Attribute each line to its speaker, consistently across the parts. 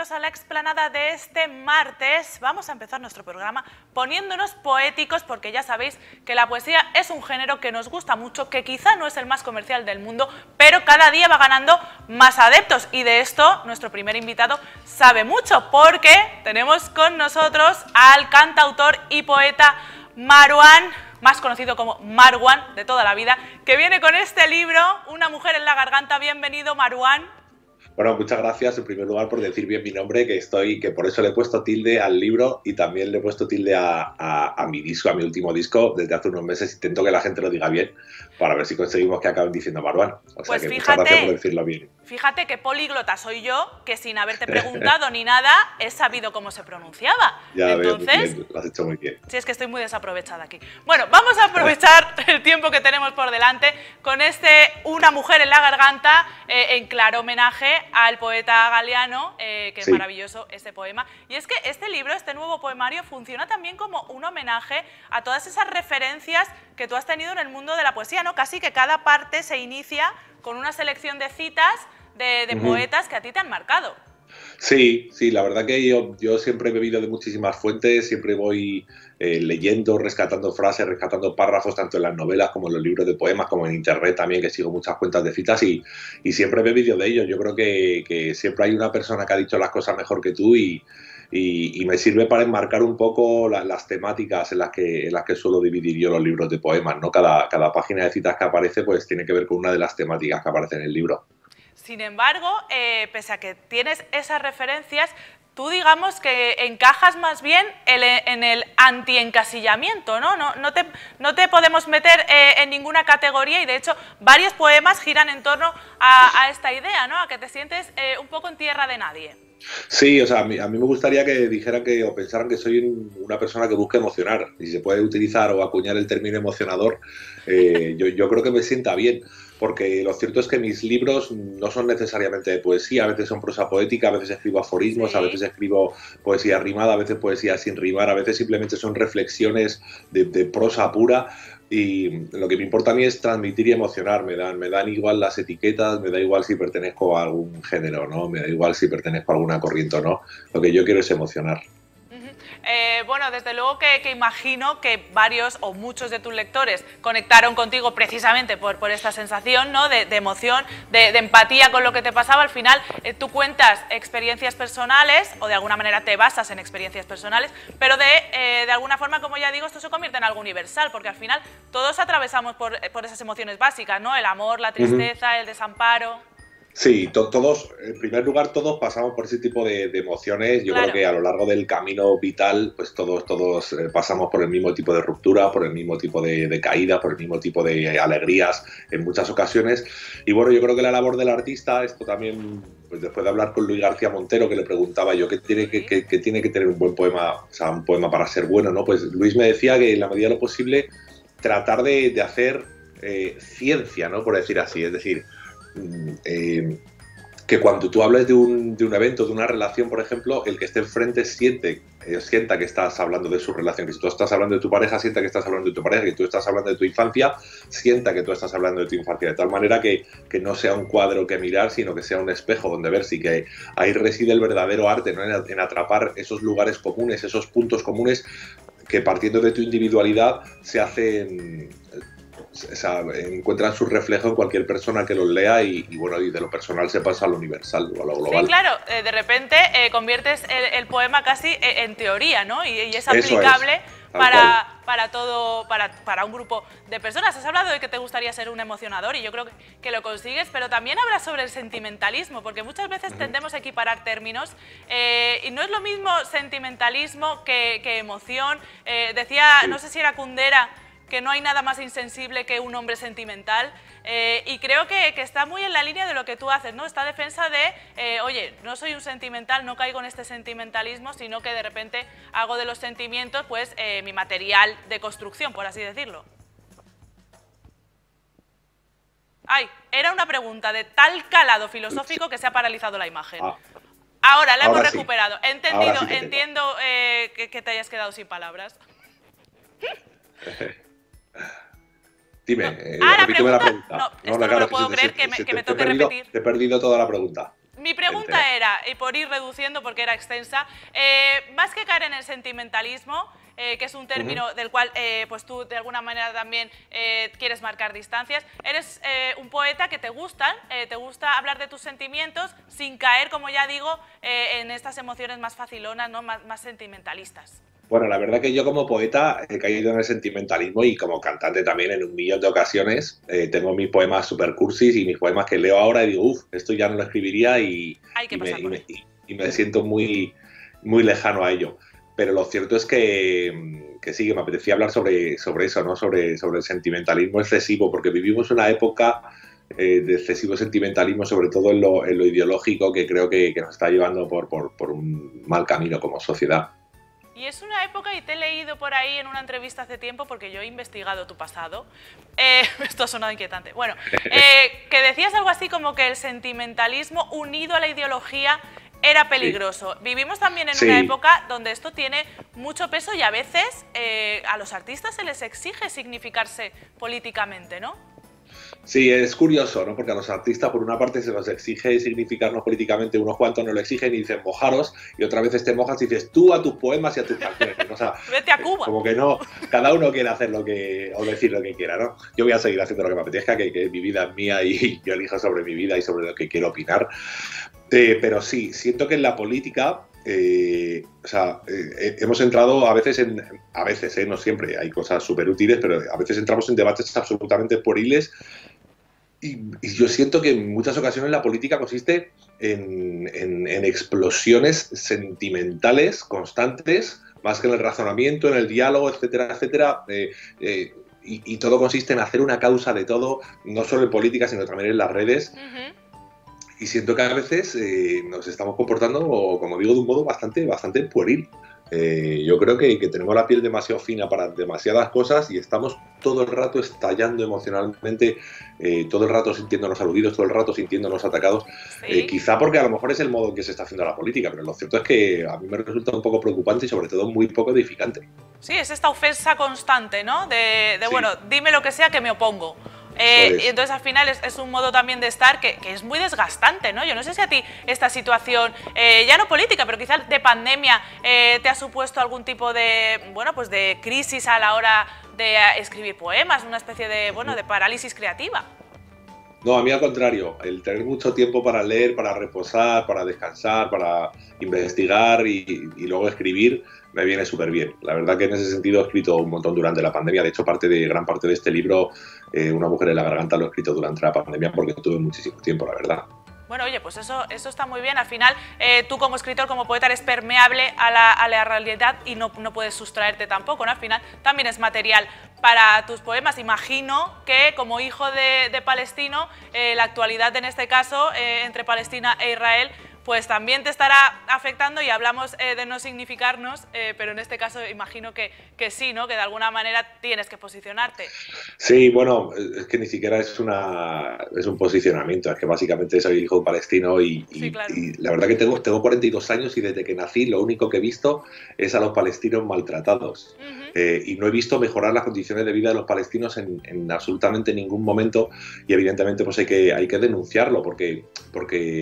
Speaker 1: bienvenidos a la explanada de este martes. Vamos a empezar nuestro programa poniéndonos poéticos porque ya sabéis que la poesía es un género que nos gusta mucho, que quizá no es el más comercial del mundo, pero cada día va ganando más adeptos y de esto nuestro primer invitado sabe mucho porque tenemos con nosotros al cantautor y poeta Marwan, más conocido como Marwan de toda la vida, que viene con este libro, Una mujer en la garganta. Bienvenido, Marwan.
Speaker 2: Bueno, muchas gracias en primer lugar por decir bien mi nombre, que por eso le he puesto tilde al libro y también le he puesto tilde a mi disco, a mi último disco. Desde hace unos meses intento que la gente lo diga bien para ver si conseguimos que acaben diciendo Marwan. O sea que muchas gracias por decirlo bien.
Speaker 1: Fíjate qué políglota soy yo, que sin haberte preguntado ni nada he sabido cómo se pronunciaba.
Speaker 2: Ya
Speaker 1: Entonces,
Speaker 2: veo, muy bien, lo has hecho muy bien.
Speaker 1: Sí, es que estoy muy desaprovechada aquí. Bueno, vamos a aprovechar el tiempo que tenemos por delante con Una mujer en la garganta, en claro homenaje al poeta Galeano, que es maravilloso este poema. Y es que este libro, este nuevo poemario, funciona también como un homenaje a todas esas referencias que tú has tenido en el mundo de la poesía, ¿no? Casi que cada parte se inicia con una selección de citas de poetas que a ti te han marcado.
Speaker 2: Sí, la verdad que yo siempre he bebido de muchísimas fuentes, siempre voy leyendo, rescatando frases, rescatando párrafos, tanto en las novelas como en los libros de poemas, como en internet también, que sigo muchas cuentas de citas y siempre he bebido de ellos. Yo creo que siempre hay una persona que ha dicho las cosas mejor que tú y me sirve para enmarcar un poco las temáticas en las que suelo dividir yo los libros de poemas, ¿no? Cada página de citas que aparece pues tiene que ver con una de las temáticas que aparece en el libro.
Speaker 1: Sin embargo, pese a que tienes esas referencias, tú digamos que encajas más bien en el anti-encasillamiento, ¿no? No te podemos meter en ninguna categoría y de hecho varios poemas giran en torno a esta idea, ¿no? A que te sientes un poco en tierra de nadie.
Speaker 2: Sí, o sea, a mí me gustaría que dijeran o pensaran que soy una persona que busca emocionar. Y si se puede utilizar o acuñar el término emocionador, yo creo que me sienta bien. Porque lo cierto es que mis libros no son necesariamente de poesía, a veces son prosa poética, a veces escribo aforismos, a veces escribo poesía rimada, a veces poesía sin rimar, a veces simplemente son reflexiones de prosa pura. Y lo que me importa a mí es transmitir y emocionar. Me dan igual las etiquetas, me da igual si pertenezco a algún género, ¿no? Me da igual si pertenezco a alguna corriente o no. Lo que yo quiero es emocionar.
Speaker 1: Bueno, desde luego que imagino que varios o muchos de tus lectores conectaron contigo precisamente por esta sensación, ¿no? de emoción, de empatía con lo que te pasaba. Al final tú cuentas experiencias personales o de alguna manera te basas en experiencias personales, pero de alguna forma, como ya digo, esto se convierte en algo universal, porque al final todos atravesamos por esas emociones básicas, ¿no? El amor, la tristeza, el desamparo.
Speaker 2: Sí, todos, en primer lugar, todos pasamos por ese tipo de emociones. Yo creo que a lo largo del camino vital, pues todos pasamos por el mismo tipo de ruptura, por el mismo tipo de caída, por el mismo tipo de alegrías en muchas ocasiones. Y bueno, yo creo que la labor del artista, esto también, pues después de hablar con Luis García Montero, que le preguntaba yo qué tiene que tener un buen poema, o sea, un poema para ser bueno, ¿no? Pues Luis me decía que en la medida de lo posible tratar de hacer ciencia, ¿no? Por decir así, es decir, que cuando tú hables de un evento, de una relación, por ejemplo, el que esté enfrente sienta que estás hablando de su relación, que si tú estás hablando de tu pareja, sienta que estás hablando de tu pareja, que tú estás hablando de tu infancia, sienta que tú estás hablando de tu infancia, de tal manera que no sea un cuadro que mirar, sino que sea un espejo donde verse, y que ahí reside el verdadero arte, ¿no? En atrapar esos lugares comunes, esos puntos comunes que partiendo de tu individualidad se hacen... O sea, encuentran su reflejo en cualquier persona que los lea y bueno, y de lo personal se pasa a lo universal o a lo global.
Speaker 1: Sí, claro, de repente conviertes el poema casi en teoría, ¿no? Y es aplicable para todo, para un grupo de personas. Has hablado de que te gustaría ser un emocionador y yo creo que lo consigues, pero también hablas sobre el sentimentalismo, porque muchas veces tendemos a equiparar términos y no es lo mismo sentimentalismo que emoción. Decía, no sé si era Kundera, que no hay nada más insensible que un hombre sentimental y creo que está muy en la línea de lo que tú haces, ¿no? Esta defensa de, oye, no soy un sentimental, no caigo en este sentimentalismo, sino que de repente hago de los sentimientos pues mi material de construcción, por así decirlo. Ay, era una pregunta de tal calado filosófico que se ha paralizado la imagen. Ahora la hemos recuperado. Entiendo que te hayas quedado sin palabras.
Speaker 2: Dime, repíteme la pregunta.
Speaker 1: No, esto no me lo puedo creer que me toque repetir.
Speaker 2: Te he perdido toda la pregunta.
Speaker 1: Mi pregunta era, y por ir reduciendo porque era extensa, más que caer en el sentimentalismo, que es un término del cual pues tú de alguna manera también quieres marcar distancias, eres un poeta que te gusta hablar de tus sentimientos sin caer, como ya digo, en estas emociones más facilonas, ¿no? más sentimentalistas.
Speaker 2: Bueno, la verdad que yo como poeta he caído en el sentimentalismo y como cantante también en un millón de ocasiones. Tengo mis poemas super cursis y mis poemas que leo ahora y digo, uff, esto ya no lo escribiría y me siento muy, muy lejano a ello. Pero lo cierto es que sí, que me apetecía hablar sobre eso, ¿no? Sobre el sentimentalismo excesivo, porque vivimos una época de excesivo sentimentalismo, sobre todo en lo ideológico, que creo que nos está llevando por un mal camino como sociedad.
Speaker 1: Y es una época, y te he leído por ahí en una entrevista hace tiempo, porque yo he investigado tu pasado, esto ha sonado inquietante, bueno, que decías algo así como que el sentimentalismo unido a la ideología era peligroso. Sí. Vivimos también en una época donde esto tiene mucho peso y a veces a los artistas se les exige significarse políticamente, ¿no?
Speaker 2: Sí, es curioso, ¿no? Porque a los artistas, por una parte, se nos exige significarnos políticamente, unos cuantos nos lo exigen y dicen mojaros, y otra vez te mojas y dices tú a tus poemas y a tus canciones. O sea,
Speaker 1: vete a Cuba.
Speaker 2: Como que no, cada uno quiere hacer o decir lo que quiera, ¿no? Yo voy a seguir haciendo lo que me apetezca, que mi vida es mía y yo elijo sobre mi vida y sobre lo que quiero opinar. Pero sí, siento que en la política hemos entrado a veces, no siempre, hay cosas súper útiles, pero a veces entramos en debates absolutamente pueriles y yo siento que en muchas ocasiones la política consiste en explosiones sentimentales constantes, más que en el razonamiento, en el diálogo, etcétera, etcétera. Y todo consiste en hacer una causa de todo, no solo en política, sino también en las redes. Y siento que a veces nos estamos comportando, como digo, de un modo bastante pueril. Yo creo que tenemos la piel demasiado fina para demasiadas cosas y estamos todo el rato estallando emocionalmente, todo el rato sintiéndonos aludidos, todo el rato sintiéndonos atacados. Sí. Quizá porque a lo mejor es el modo en que se está haciendo la política, pero lo cierto es que a mí me resulta un poco preocupante y sobre todo muy poco edificante.
Speaker 1: Sí, es esta ofensa constante, ¿no? Sí. Bueno, dime lo que sea que me opongo. Y entonces al final es un modo también de estar que es muy desgastante, ¿no? Yo no sé si a ti esta situación, ya no política, pero quizás de pandemia, te ha supuesto algún tipo de, bueno, pues de crisis a la hora de escribir poemas, una especie de, bueno, de parálisis creativa.
Speaker 2: No, a mí al contrario, el tener mucho tiempo para leer, para reposar, para descansar, para investigar y luego escribir, me viene súper bien. La verdad que en ese sentido he escrito un montón durante la pandemia. De hecho, gran parte de este libro, Una mujer en la garganta, lo he escrito durante la pandemia porque tuve muchísimo tiempo, la verdad.
Speaker 1: Bueno, oye, pues eso está muy bien. Al final, tú como escritor, como poeta, eres permeable a la realidad y no puedes sustraerte tampoco, ¿no? Al final también es material para tus poemas. Imagino que como hijo de palestino, la actualidad en este caso entre Palestina e Israel, pues también te estará afectando y hablamos de no significarnos, pero en este caso imagino que sí, ¿no? Que de alguna manera tienes que posicionarte.
Speaker 2: Sí, bueno, es que ni siquiera es un posicionamiento, es que básicamente soy hijo de un palestino y la verdad que tengo 42 años y desde que nací lo único que he visto es a los palestinos maltratados. Y no he visto mejorar las condiciones de vida de los palestinos en absolutamente ningún momento y evidentemente pues hay que denunciarlo porque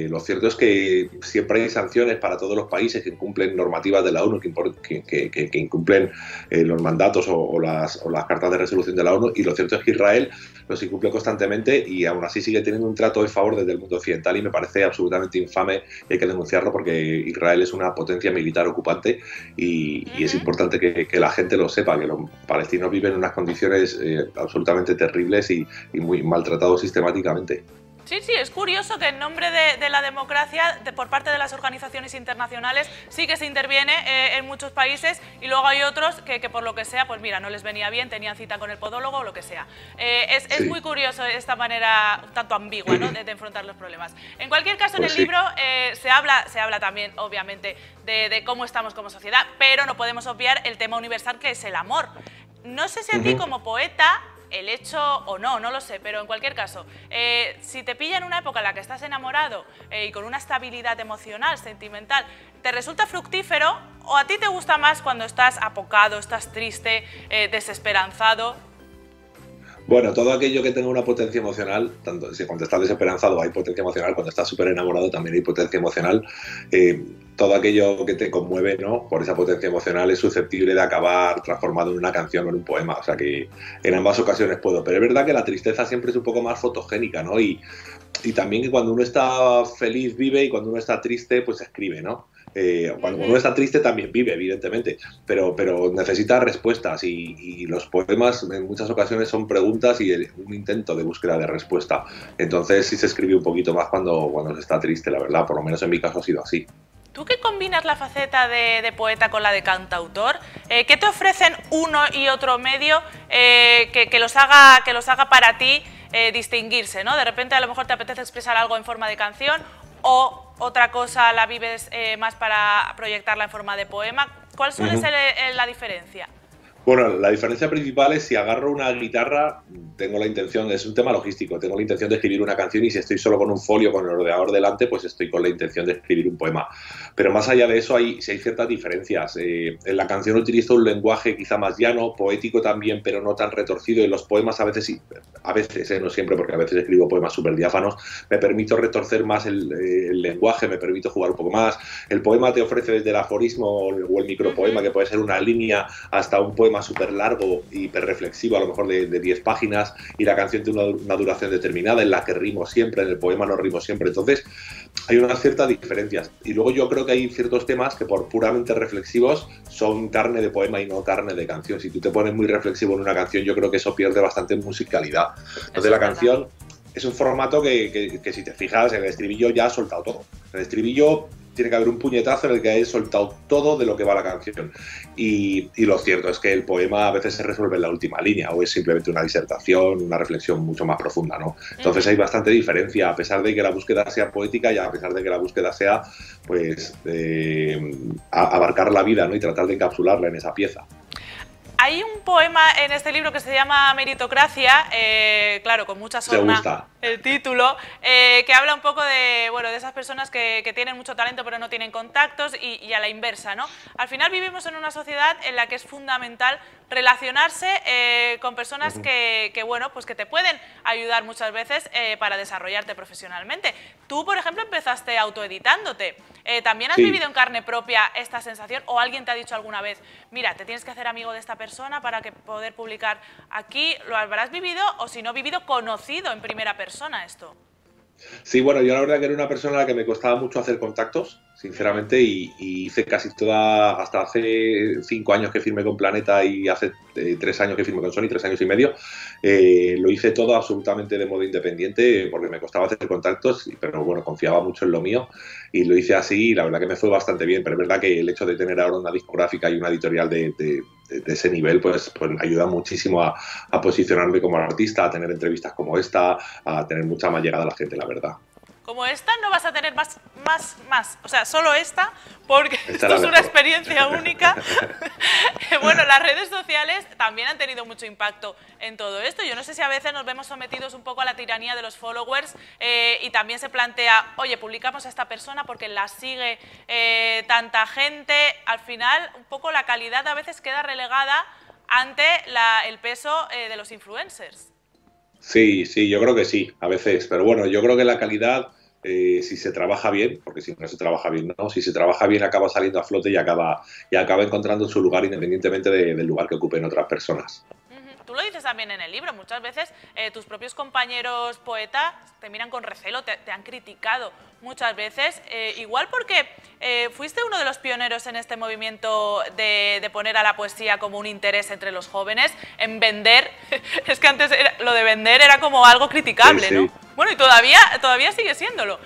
Speaker 2: lo cierto es que siempre hay sanciones para todos los países que incumplen normativas de la ONU, que incumplen los mandatos o las cartas de resolución de la ONU, y lo cierto es que Israel los incumple constantemente y aún así sigue teniendo un trato de favor desde el mundo occidental y me parece absolutamente infame y hay que denunciarlo porque Israel es una potencia militar ocupante y es importante que la gente lo sepa, que los palestinos viven en unas condiciones absolutamente terribles y muy maltratados sistemáticamente.
Speaker 1: Sí, sí, es curioso que en nombre de la democracia, por parte de las organizaciones internacionales, sí que se interviene en muchos países y luego hay otros que por lo que sea, pues mira, no les venía bien, tenían cita con el podólogo o lo que sea. Es muy curioso esta manera tanto ambigua, ¿no? de enfrentar los problemas. En cualquier caso, en el libro se habla también, obviamente, de cómo estamos como sociedad, pero no podemos obviar el tema universal que es el amor. No sé si a ti como poeta, el hecho o no lo sé, pero en cualquier caso, si te pilla en una época en la que estás enamorado y con una estabilidad emocional, sentimental, ¿te resulta fructífero o a ti te gusta más cuando estás apocado, estás triste, desesperanzado?
Speaker 2: Bueno, todo aquello que tenga una potencia emocional, tanto si cuando estás desesperanzado hay potencia emocional, cuando estás súper enamorado también hay potencia emocional. Todo aquello que te conmueve, ¿no?, por esa potencia emocional es susceptible de acabar transformado en una canción o en un poema. O sea que en ambas ocasiones puedo. Pero es verdad que la tristeza siempre es un poco más fotogénica, ¿no? Y también que cuando uno está feliz vive y cuando uno está triste pues escribe, ¿no? Cuando uno está triste también vive, evidentemente, pero necesita respuestas y los poemas en muchas ocasiones son preguntas y un intento de búsqueda de respuesta. Entonces sí se escribe un poquito más cuando se está triste, la verdad, por lo menos en mi caso ha sido así.
Speaker 1: Tú que combinas la faceta de poeta con la de cantautor, ¿qué te ofrecen uno y otro medio que los haga para ti distinguirse, ¿no? De repente a lo mejor te apetece expresar algo en forma de canción o otra cosa la vives más para proyectarla en forma de poema. ¿Cuál suele ser la diferencia?
Speaker 2: Bueno, la diferencia principal es si agarro una guitarra, tengo la intención, es un tema logístico, tengo la intención de escribir una canción y si estoy solo con un folio, con el ordenador delante, pues estoy con la intención de escribir un poema. Pero más allá de eso hay ciertas diferencias. En la canción utilizo un lenguaje quizá más llano, poético también, pero no tan retorcido. En los poemas a veces sí, no siempre, porque a veces escribo poemas súper diáfanos, me permito retorcer más el lenguaje, me permito jugar un poco más. El poema te ofrece desde el aforismo o el micropoema, que puede ser una línea, hasta un poema súper largo, hiperreflexivo, a lo mejor de 10 páginas, y la canción tiene una duración determinada en la que rimo siempre, en el poema no rimo siempre. Entonces hay unas ciertas diferencias. Y luego yo creo que hay ciertos temas que por puramente reflexivos son carne de poema y no carne de canción. Si tú te pones muy reflexivo en una canción, yo creo que eso pierde bastante musicalidad. Entonces la canción es un formato que si te fijas, en el estribillo ya ha soltado todo. En el estribillo tiene que haber un puñetazo en el que hayas soltado todo de lo que va la canción. Y lo cierto es que el poema a veces se resuelve en la última línea, o es simplemente una disertación, una reflexión mucho más profunda, ¿no? Entonces hay bastante diferencia, a pesar de que la búsqueda sea poética y a pesar de que la búsqueda sea, pues, abarcar la vida, ¿no?, y tratar de encapsularla en esa pieza.
Speaker 1: Hay un poema en este libro que se llama Meritocracia, claro, con mucha sorna el título, que habla un poco de, bueno, de esas personas que tienen mucho talento pero no tienen contactos y a la inversa, ¿no? Al final vivimos en una sociedad en la que es fundamental relacionarse con personas bueno, pues que te pueden ayudar muchas veces para desarrollarte profesionalmente. Tú, por ejemplo, empezaste autoeditándote. ¿También has vivido en carne propia esta sensación o alguien te ha dicho alguna vez, mira, te tienes que hacer amigo de esta persona para que poder publicar aquí? ¿Lo habrás vivido o, si no vivido, conocido en primera persona esto?
Speaker 2: Sí, bueno, yo la verdad que era una persona a la que me costaba mucho hacer contactos, sinceramente, y hice casi toda, hasta hace 5 años que firmé con Planeta y hace 3 años que firmé con Sony, 3 años y medio, lo hice todo absolutamente de modo independiente porque me costaba hacer contactos, pero bueno, confiaba mucho en lo mío y lo hice así y la verdad que me fue bastante bien, pero es verdad que el hecho de tener ahora una discográfica y una editorial de ese nivel, pues ayuda muchísimo a posicionarme como artista, a tener entrevistas como esta, a tener mucha más llegada a la gente, la verdad.
Speaker 1: Como esta no vas a tener más, o sea, solo esta, porque esto es una experiencia única. Bueno, las redes sociales también han tenido mucho impacto en todo esto. Yo no sé si a veces nos vemos sometidos un poco a la tiranía de los followers y también se plantea, oye, publicamos a esta persona porque la sigue tanta gente. Al final, un poco la calidad a veces queda relegada ante el peso de los influencers.
Speaker 2: Sí, yo creo que sí, a veces, pero bueno, yo creo que la calidad, si se trabaja bien, porque si no se trabaja bien, no, si se trabaja bien acaba saliendo a flote y acaba encontrando su lugar independientemente del lugar que ocupen otras personas.
Speaker 1: Tú lo dices también en el libro, muchas veces tus propios compañeros poetas te miran con recelo, te han criticado muchas veces, igual porque fuiste uno de los pioneros en este movimiento de poner a la poesía como un interés entre los jóvenes, en vender. Es que antes lo de vender era como algo criticable, sí, ¿no? Bueno, y todavía sigue siéndolo.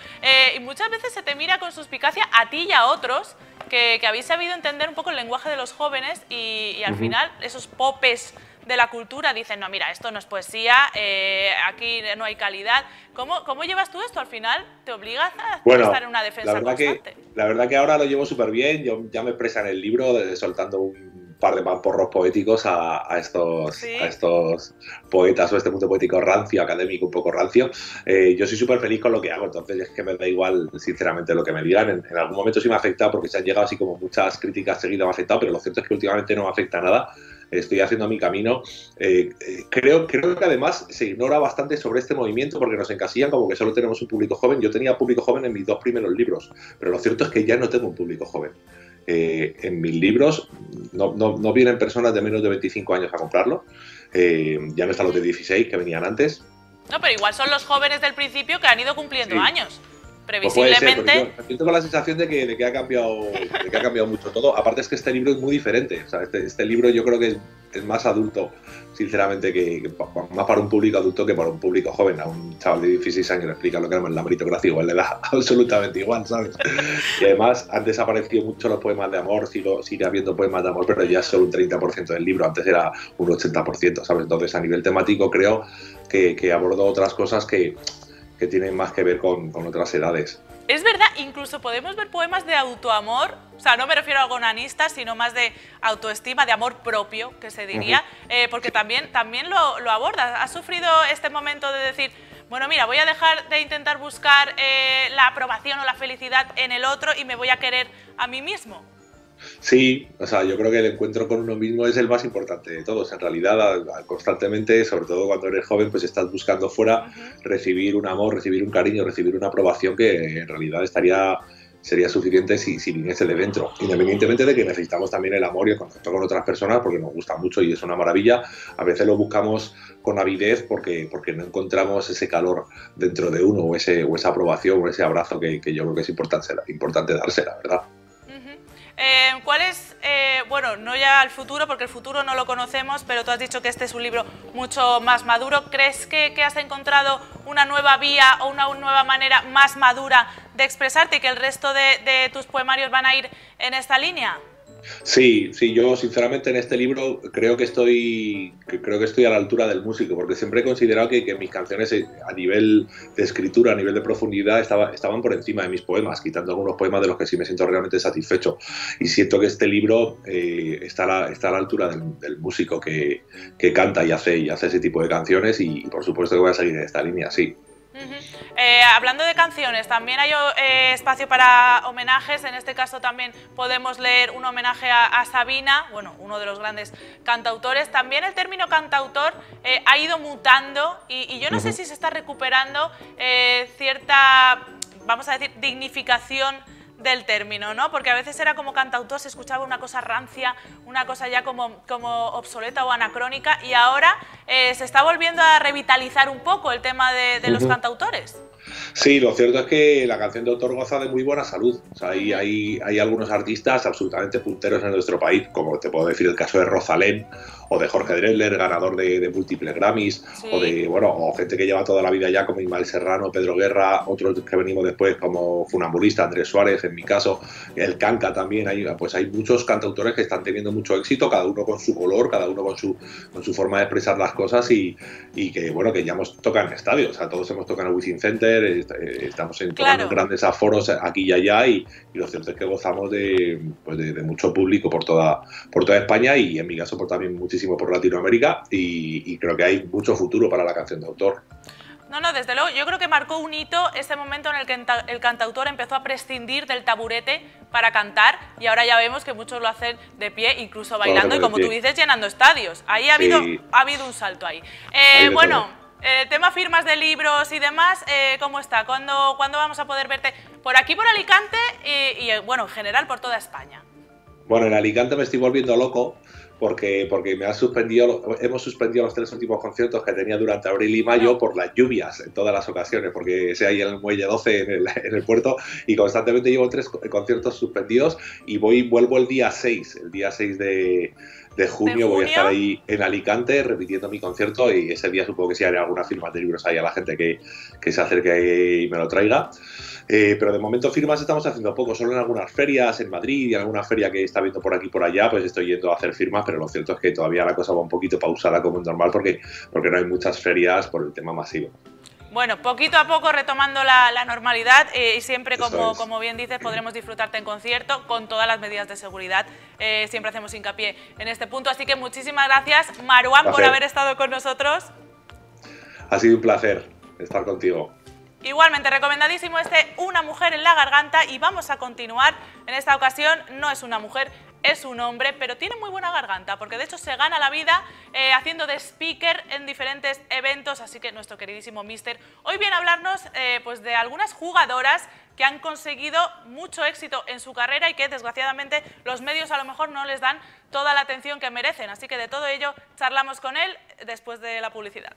Speaker 1: Y muchas veces se te mira con suspicacia a ti y a otros que habéis sabido entender un poco el lenguaje de los jóvenes y al final esos popes de la cultura dicen, no, mira, esto no es poesía, aquí no hay calidad. ¿Cómo llevas tú esto? Al final te obligas a estar en una defensa constante.
Speaker 2: La verdad que ahora lo llevo súper bien, yo ya me expresa en el libro soltando un par de mamporros poéticos a estos poetas o este mundo poético rancio, académico, un poco rancio. Yo soy súper feliz con lo que hago, entonces es que me da igual sinceramente lo que me digan. En algún momento sí me ha afectado porque se han llegado así como muchas críticas seguidas, me ha afectado, pero lo cierto es que últimamente no me afecta nada. estoy haciendo mi camino. Creo que además se ignora bastante sobre este movimiento porque nos encasillan como que solo tenemos un público joven. Yo tenía público joven en mis 2 primeros libros, pero lo cierto es que ya no tengo un público joven. En mis libros no vienen personas de menos de 25 años a comprarlo, ya no están los de 16 que venían antes.
Speaker 1: No, pero igual son los jóvenes del principio que han ido cumpliendo años.
Speaker 2: Previsiblemente. Pues puede ser, yo tengo la sensación de que ha cambiado mucho todo. Aparte es que este libro es muy diferente. O sea, este libro yo creo que es más adulto, sinceramente, que más para un público adulto que para un público joven. A un chaval de 16 años le explica lo que es la meritocracia, igual le da absolutamente igual, ¿sabes? Y además han desaparecido mucho los poemas de amor, sigue habiendo poemas de amor, pero ya es solo un 30% del libro, antes era un 80%, ¿sabes? Entonces a nivel temático creo que abordo otras cosas que tienen más que ver con otras edades.
Speaker 1: Es verdad, incluso podemos ver poemas de autoamor, o sea, no me refiero a algo onanista, sino más de autoestima, de amor propio, que se diría, porque también lo abordas. ¿Has sufrido este momento de decir, bueno, mira, voy a dejar de intentar buscar la aprobación o la felicidad en el otro y me voy a querer a mí mismo?
Speaker 2: Sí, o sea, yo creo que el encuentro con uno mismo es el más importante de todos. En realidad, constantemente, sobre todo cuando eres joven, pues estás buscando fuera recibir un amor, recibir un cariño, recibir una aprobación que en realidad sería suficiente si viniese de dentro. Independientemente de que necesitamos también el amor y el contacto con otras personas, porque nos gusta mucho y es una maravilla, a veces lo buscamos con avidez porque no encontramos ese calor dentro de uno o esa aprobación o ese abrazo que yo creo que es importante dársela, ¿verdad?
Speaker 1: ¿Cuál es, bueno, no ya el futuro, porque el futuro no lo conocemos, pero tú has dicho que este es un libro mucho más maduro? ¿Crees que has encontrado una nueva vía o una nueva manera más madura de expresarte y que el resto de tus poemarios van a ir en esta línea?
Speaker 2: Sí, yo sinceramente en este libro creo que estoy a la altura del músico, porque siempre he considerado que mis canciones a nivel de escritura, a nivel de profundidad, estaban por encima de mis poemas, quitando algunos poemas de los que sí me siento realmente satisfecho. Y siento que este libro está a la altura del músico que canta y hace ese tipo de canciones y por supuesto que voy a seguir en esta línea, sí.
Speaker 1: Hablando de canciones, también hay espacio para homenajes. En este caso también podemos leer un homenaje a Sabina, bueno, uno de los grandes cantautores. También el término cantautor ha ido mutando y yo no sé si se está recuperando cierta, vamos a decir, dignificación del término, ¿no? Porque a veces era como cantautor, se escuchaba una cosa rancia, una cosa ya como obsoleta o anacrónica, y ahora se está volviendo a revitalizar un poco el tema de los cantautores.
Speaker 2: Sí, lo cierto es que la canción de autor goza de muy buena salud. O sea, hay algunos artistas absolutamente punteros en nuestro país, como te puedo decir el caso de Rosalén o de Jorge Drexler, ganador de múltiples Grammys, sí. o gente que lleva toda la vida ya como Ismael Serrano, Pedro Guerra, otros que venimos después como Funambulista, Andrés Suárez, en mi caso, el Canca también. Hay muchos cantautores que están teniendo mucho éxito, cada uno con su color, cada uno con su forma de expresar las cosas y que ya hemos tocado en estadios. O sea, todos hemos tocado en el Wizzing Center, estamos tocando grandes aforos aquí y allá y lo cierto es que gozamos de mucho público por toda España y en mi caso también muchísimo por Latinoamérica y creo que hay mucho futuro para la canción de autor.
Speaker 1: No, desde luego, yo creo que marcó un hito ese momento en el que el cantautor empezó a prescindir del taburete para cantar y ahora ya vemos que muchos lo hacen de pie, incluso bailando y como tú dices, llenando estadios. Ahí ha habido un salto ahí. Tema firmas de libros y demás, ¿cómo está? ¿Cuándo vamos a poder verte por aquí, por Alicante y bueno, en general por toda España?
Speaker 2: Bueno, en Alicante me estoy volviendo loco porque hemos suspendido los 3 últimos conciertos que tenía durante abril y mayo por las lluvias en todas las ocasiones, porque sé ahí en el muelle 12 en el puerto y constantemente llevo 3 conciertos suspendidos y vuelvo el día 6 de junio voy a estar ahí en Alicante repitiendo mi concierto y ese día supongo que sí haré algunas firmas de libros ahí a la gente que se acerque y me lo traiga. Pero de momento firmas estamos haciendo poco, solo en algunas ferias en Madrid y en alguna feria que está viendo por aquí y por allá, pues estoy yendo a hacer firmas, pero lo cierto es que todavía la cosa va un poquito pausada como es normal porque no hay muchas ferias por el tema masivo.
Speaker 1: Bueno, poquito a poco retomando la normalidad y siempre, como bien dices, podremos disfrutarte en concierto con todas las medidas de seguridad. Siempre hacemos hincapié en este punto, así que muchísimas gracias, Marouane, por haber estado con nosotros.
Speaker 2: Ha sido un placer estar contigo.
Speaker 1: Igualmente, recomendadísimo Una mujer en la garganta y vamos a continuar. En esta ocasión no es una mujer, es un hombre, pero tiene muy buena garganta, porque de hecho se gana la vida haciendo de speaker en diferentes eventos, así que nuestro queridísimo Mister hoy viene a hablarnos pues de algunas jugadoras que han conseguido mucho éxito en su carrera y que desgraciadamente los medios a lo mejor no les dan toda la atención que merecen, así que de todo ello charlamos con él después de la publicidad.